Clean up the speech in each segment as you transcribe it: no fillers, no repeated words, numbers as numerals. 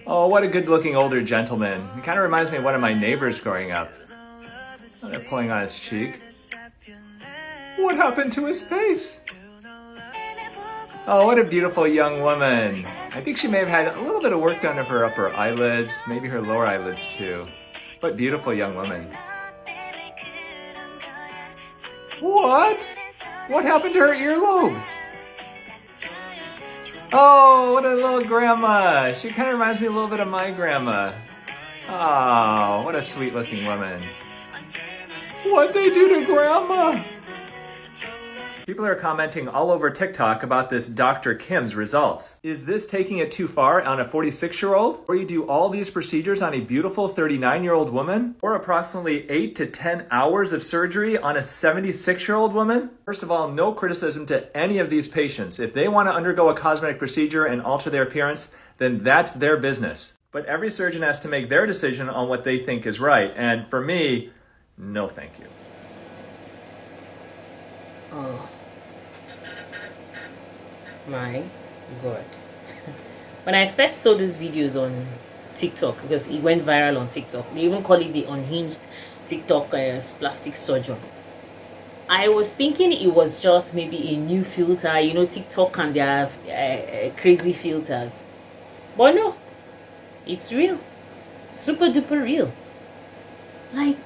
Oh, what a good-looking older gentleman. He kind of reminds me of one of my neighbors growing up. Oh, they're pulling on his cheek. What happened to his face? Oh, what a beautiful young woman. I think she may have had a little bit of work done to her upper eyelids, maybe her lower eyelids too. What beautiful young woman. What? What happened to her earlobes? Oh, what a little grandma. She kind of reminds me a little bit of my grandma. Oh, what a sweet looking woman. What'd they do to grandma? People are commenting all over TikTok about this Dr. Kim's results. Is this taking it too far on a 46-year-old? Or you do all these procedures on a beautiful 39-year-old woman? Or approximately 8 to 10 hours of surgery on a 76-year-old woman? First of all, no criticism to any of these patients. If they want to undergo a cosmetic procedure and alter their appearance, then that's their business. But every surgeon has to make their decision on what they think is right. And for me, no thank you. Oh my god. When I first saw those videos on TikTok, because it went viral on TikTok, they even call it the unhinged TikTok plastic surgeon, I was thinking it was just maybe a new filter, you know, TikTok and they have crazy filters. But no, it's real. Super duper real. Like,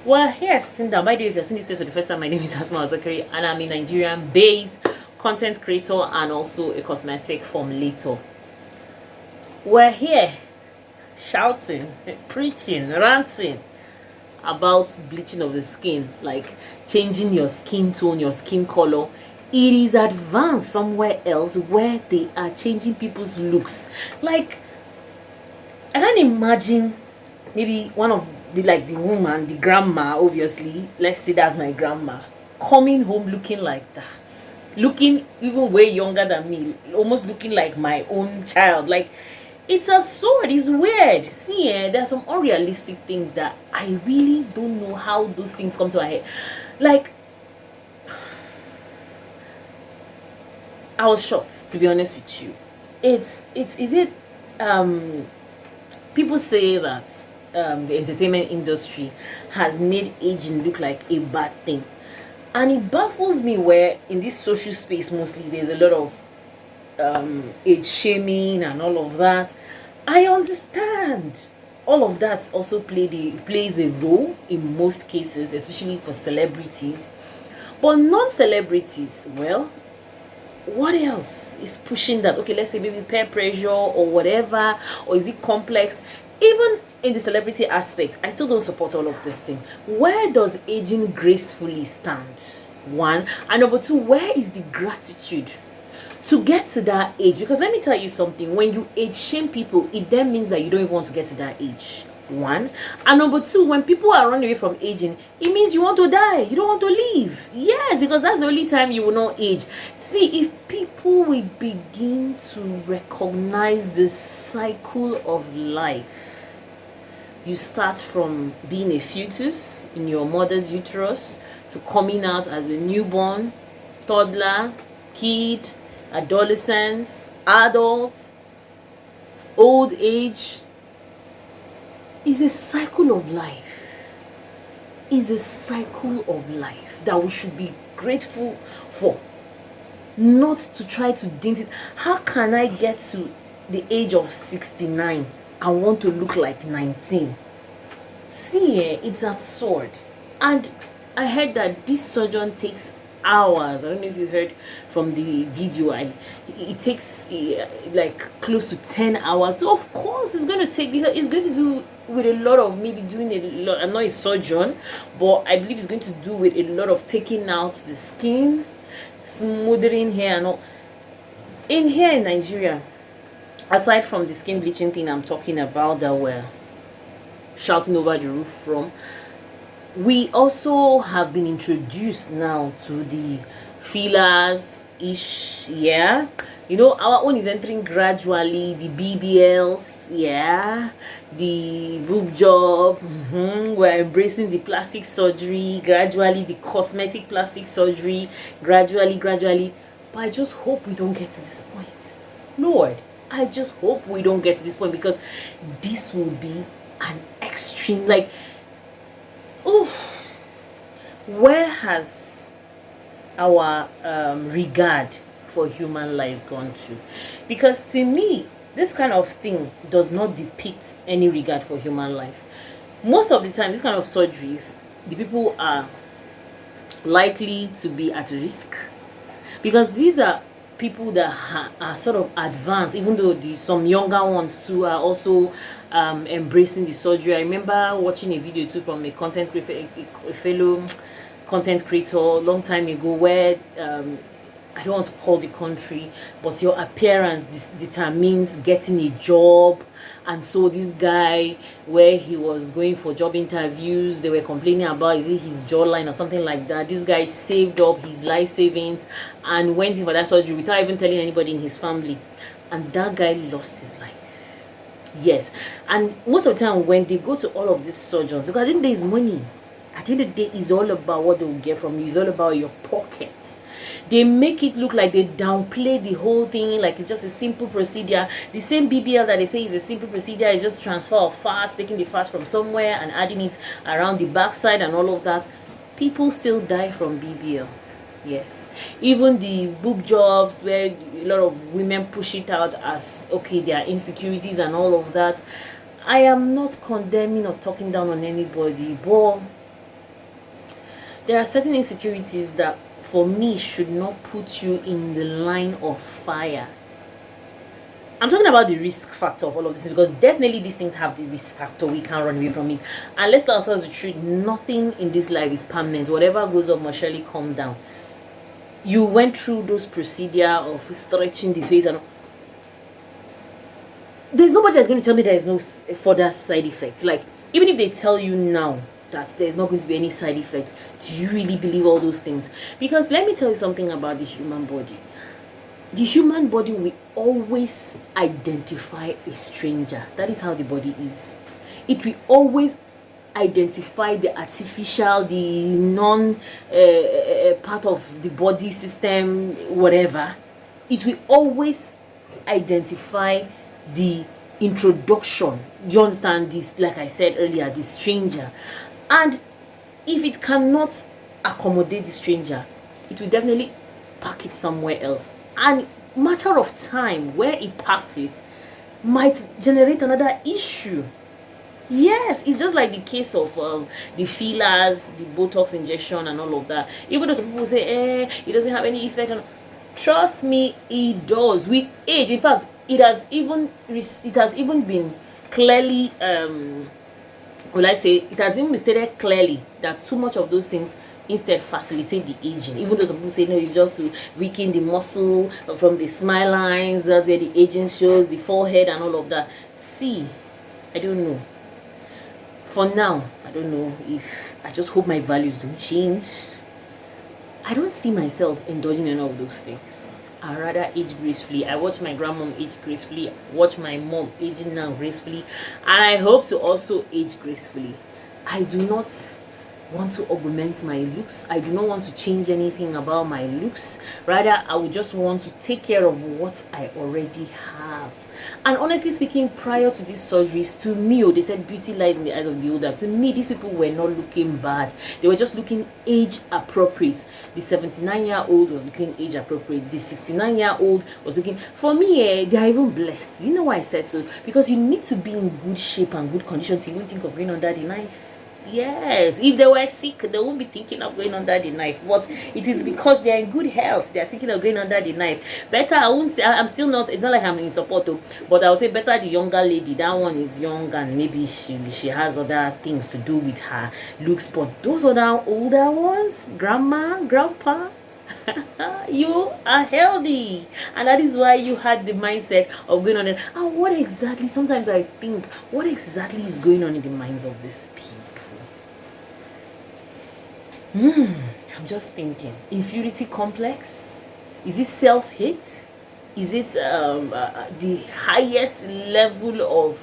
well, here's Cinda. By the way, if you're seeing this for the first time, my name is Asma Zakari, and I'm a Nigerian-based content creator and also a cosmetic formulator. We're here shouting, preaching, ranting about bleaching of the skin, like changing your skin tone, your skin color. It is advanced somewhere else where they are changing people's looks. Like, I can't imagine maybe one of the woman, the grandma, obviously, let's say that's my grandma, coming home looking like that, looking even way younger than me, almost looking like my own child. Like, it's absurd, it's weird. See, there are some unrealistic things that I really don't know how those things come to our head. Like, I was shocked, to be honest with you. People say that the entertainment industry has made aging look like a bad thing, and it baffles me where in this social space mostly there's a lot of age shaming and all of that. I understand all of that also plays a role in most cases, especially for celebrities. But non-celebrities, well, what else is pushing that? Okay, let's say maybe peer pressure or whatever, or is it complex? Even in the celebrity aspect, I still don't support all of this thing. Where does aging gracefully stand? One. And number two, where is the gratitude to get to that age? Because let me tell you something, when you age shame people, it then means that you don't even want to get to that age. One. And number two, when people are running away from aging, it means you want to die, you don't want to live. Yes, because that's the only time you will not age. See, if people will begin to recognize the cycle of life, you start from being a fetus in your mother's uterus to coming out as a newborn, toddler, kid, adolescence, adult, old age. Is a cycle of life. Is a cycle of life that we should be grateful for, not to try to dent it. How can I get to the age of 69 and want to look like 19? See, it's absurd. And I heard that this surgeon takes hours. I don't know if you heard from the video. It takes like close to 10 hours. So of course it's going to take, it's going to do with a lot of maybe doing a lot. I'm not a surgeon, but I believe it's going to do with a lot of taking out the skin, smoothing hair and all. Here in Nigeria, aside from the skin bleaching thing I'm talking about that we're shouting over the roof from, we also have been introduced now to the fillers ish. Yeah, you know, our own is entering gradually. The BBLs, yeah, the boob job. We're embracing the plastic surgery gradually, the cosmetic plastic surgery gradually. But I just hope we don't get to this point, Lord. I just hope we don't get to this point, because this will be an extreme, like, oh, where has our regard for human life gone to? Because to me, this kind of thing does not depict any regard for human life. Most of the time, this kind of surgeries, the people are likely to be at risk, because these are people that are sort of advanced, even though some younger ones too are also embracing the surgery. I remember watching a video too from a fellow content creator a long time ago, where I don't want to call the country, but your appearance determines getting a job. And so this guy, where he was going for job interviews, they were complaining about, is it his jawline or something like that. This guy saved up his life savings and went in for that surgery without even telling anybody in his family, and that guy lost his life. Yes. And most of the time when they go to all of these surgeons, because at the end of the day, it's money. At the end of the day, it's all about what they will get from you. It's all about your pockets. They make it look like they downplay the whole thing, like it's just a simple procedure. The same BBL that they say is a simple procedure is just transfer of fats, taking the fat from somewhere and adding it around the backside and all of that. People still die from BBL. Yes. Even the boob jobs, where a lot of women push it out as, okay, there are insecurities and all of that. I am not condemning or talking down on anybody, but there are certain insecurities that, for me, should not put you in the line of fire. I'm talking about the risk factor of all of this, because definitely these things have the risk factor. We can't run away from it. And let's tell ourselves the truth, nothing in this life is permanent. Whatever goes up must surely come down. You went through those procedure of stretching the face, and there's nobody that's going to tell me there is no further side effects. Like, even if they tell you now that there's not going to be any side effect, do you really believe all those things? Because let me tell you something about the human body. The human body will always identify a stranger. That is how the body is. It will always identify the artificial, the non part of the body system, whatever. It will always identify the introduction. You understand this? Like I said earlier, the stranger. And if it cannot accommodate the stranger, it will definitely pack it somewhere else. And matter of time, where it packed it might generate another issue. Yes, it's just like the case of the fillers, the Botox injection and all of that. Even though some people say, it doesn't have any effect on... Trust me, it does. With age, in fact, it has even been clearly it has even been stated clearly that too much of those things instead facilitate the aging. Even though some people say no, it's just to weaken the muscle from the smile lines, that's where the aging shows, the forehead and all of that. See, I don't know. For now, I don't know. If I just hope my values don't change. I don't see myself indulging in all of those things. I rather age gracefully. I watch my grandmom age gracefully, watch my mom aging now gracefully, and I hope to also age gracefully. I do not want to augment my looks. I do not want to change anything about my looks. Rather, I would just want to take care of what I already have. And honestly speaking, prior to these surgeries, to me, they said beauty lies in the eyes of the beholder. To me, these people were not looking bad. They were just looking age appropriate. The 79-year-old was looking age appropriate. The 69-year-old was looking... For me, they are even blessed. You know why I said so? Because you need to be in good shape and good condition to even think of going under the knife. Yes, if they were sick, they won't be thinking of going under the knife. But it is because they are in good health, they are thinking of going under the knife. Better, I won't say, I'm still not, it's not like I'm in support of, but I would say better the younger lady. That one is young and maybe she has other things to do with her looks. But those other older ones, grandma, grandpa, you are healthy, and that is why you had the mindset of going on it. And what exactly, sometimes I think, what exactly is going on in the minds of these people? I'm just thinking, inferiority complex? Is it self-hate? Is it the highest level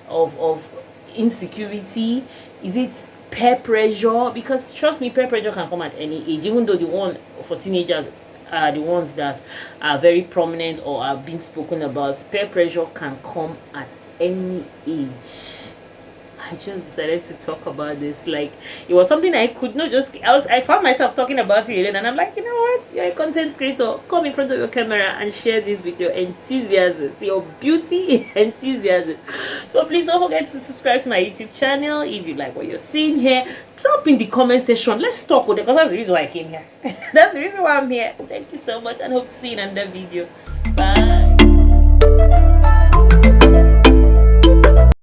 of insecurity? Is it peer pressure? Because trust me, peer pressure can come at any age. Even though the one for teenagers are the ones that are very prominent or are being spoken about. Peer pressure can come at any age. I just decided to talk about this. Like, it was something I could not just. I found myself talking about it, and I'm like, you know what? You're a content creator. Come in front of your camera and share this with your enthusiasts, your beauty enthusiasts. So please don't forget to subscribe to my YouTube channel if you like what you're seeing here. Drop in the comment section. Let's talk with it, because that's the reason why I came here. That's the reason why I'm here. Thank you so much, and hope to see you in another video. Bye.